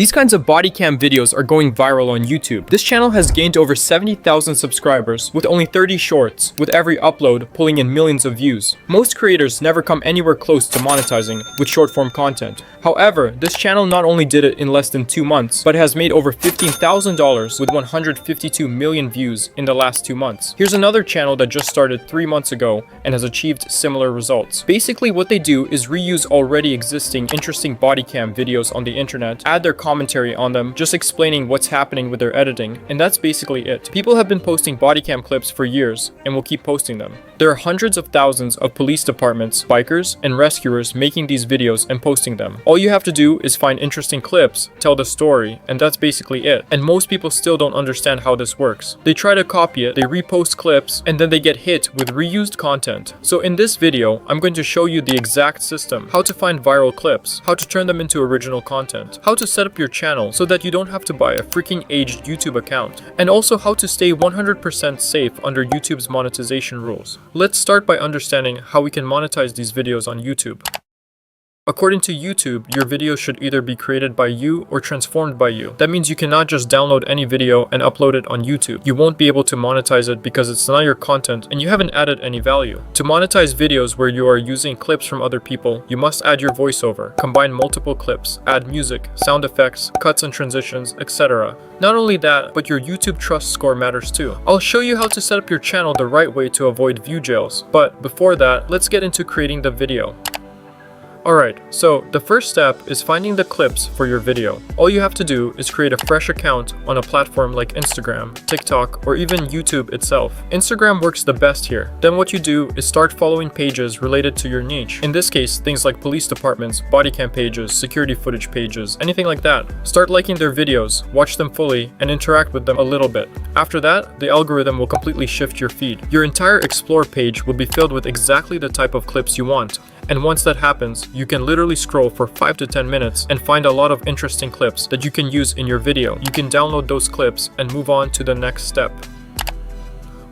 These kinds of body cam videos are going viral on YouTube. This channel has gained over 70,000 subscribers with only 30 shorts, with every upload pulling in millions of views. Most creators never come anywhere close to monetizing with short form content. However, this channel not only did it in less than 2 months, but has made over $15,000 with 152 million views in the last 2 months. Here's another channel that just started 3 months ago and has achieved similar results. Basically what they do is reuse already existing interesting body cam videos on the internet, add their commentary on them, just explaining what's happening with their editing, and that's basically it. People have been posting bodycam clips for years and will keep posting them. There are hundreds of thousands of police departments, bikers, and rescuers making these videos and posting them. All you have to do is find interesting clips, tell the story, and that's basically it. And most people still don't understand how this works. They try to copy it, they repost clips, and then they get hit with reused content. So in this video, I'm going to show you the exact system, how to find viral clips, how to turn them into original content, how to set up your channel so that you don't have to buy a freaking aged YouTube account, and also how to stay 100% safe under YouTube's monetization rules. Let's start by understanding how we can monetize these videos on YouTube. According to YouTube, your video should either be created by you or transformed by you. That means you cannot just download any video and upload it on YouTube. You won't be able to monetize it because it's not your content and you haven't added any value. To monetize videos where you are using clips from other people, you must add your voiceover, combine multiple clips, add music, sound effects, cuts and transitions, etc. Not only that, but your YouTube trust score matters too. I'll show you how to set up your channel the right way to avoid view jails. But before that, let's get into creating the video. Alright, so the first step is finding the clips for your video. All you have to do is create a fresh account on a platform like Instagram, TikTok, or even YouTube itself. Instagram works the best here. Then what you do is start following pages related to your niche. In this case, things like police departments, body cam pages, security footage pages, anything like that. Start liking their videos, watch them fully, and interact with them a little bit. After that, the algorithm will completely shift your feed. Your entire explore page will be filled with exactly the type of clips you want. And once that happens, you can literally scroll for 5 to 10 minutes and find a lot of interesting clips that you can use in your video. You can download those clips and move on to the next step.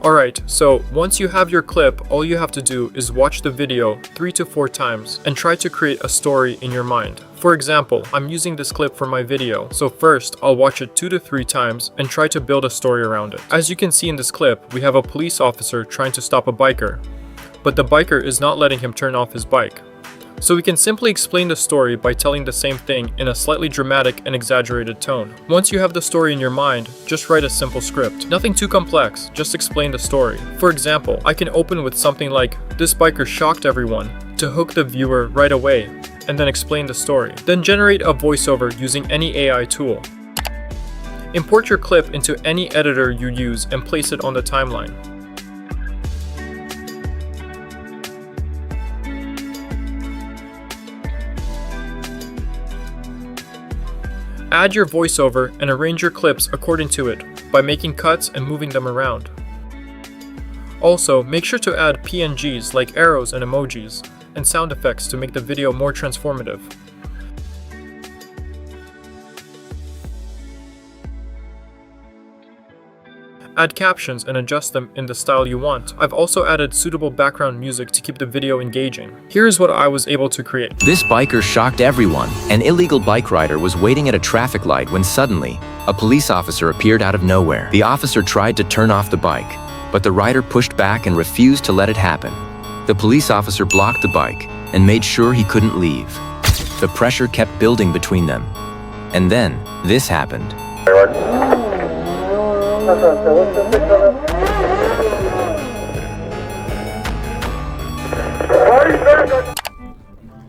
Alright, so once you have your clip, all you have to do is watch the video 3 to 4 times and try to create a story in your mind. For example, I'm using this clip for my video, so first I'll watch it 2 to 3 times and try to build a story around it. As you can see in this clip, we have a police officer trying to stop a biker, but the biker is not letting him turn off his bike. So we can simply explain the story by telling the same thing in a slightly dramatic and exaggerated tone. Once you have the story in your mind, just write a simple script. Nothing too complex, just explain the story. For example, I can open with something like, "This biker shocked everyone," to hook the viewer right away, and then explain the story. Then generate a voiceover using any AI tool. Import your clip into any editor you use and place it on the timeline. Add your voiceover and arrange your clips according to it by making cuts and moving them around. Also, make sure to add PNGs like arrows and emojis and sound effects to make the video more transformative. Add captions and adjust them in the style you want. I've also added suitable background music to keep the video engaging. Here's what I was able to create. This biker shocked everyone. An illegal bike rider was waiting at a traffic light when suddenly, a police officer appeared out of nowhere. The officer tried to turn off the bike, but the rider pushed back and refused to let it happen. The police officer blocked the bike and made sure he couldn't leave. The pressure kept building between them. And then, this happened.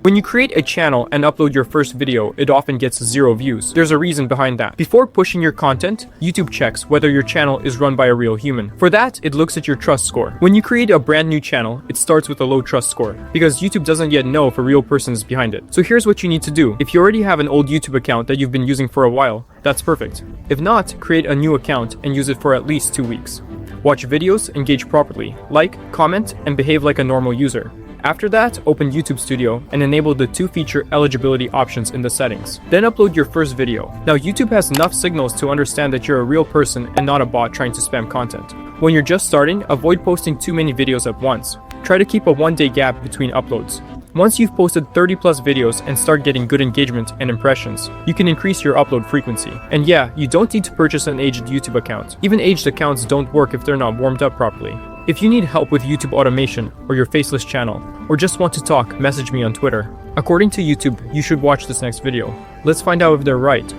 When you create a channel and upload your first video, it often gets 0 views. There's a reason behind that. Before pushing your content, YouTube checks whether your channel is run by a real human. For that, it looks at your trust score. When you create a brand new channel, it starts with a low trust score because YouTube doesn't yet know if a real person is behind it. So here's what you need to do. If you already have an old YouTube account that you've been using for a while, that's perfect. If not, create a new account and use it for at least 2 weeks. Watch videos, engage properly, like, comment, and behave like a normal user. After that, open YouTube Studio and enable the 2 feature eligibility options in the settings. Then upload your first video. Now YouTube has enough signals to understand that you're a real person and not a bot trying to spam content. When you're just starting, avoid posting too many videos at once. Try to keep a 1-day gap between uploads. Once you've posted 30 plus videos and start getting good engagement and impressions, you can increase your upload frequency. And yeah, you don't need to purchase an aged YouTube account. Even aged accounts don't work if they're not warmed up properly. If you need help with YouTube automation or your faceless channel, or just want to talk, message me on Twitter. According to YouTube, you should watch this next video. Let's find out if they're right.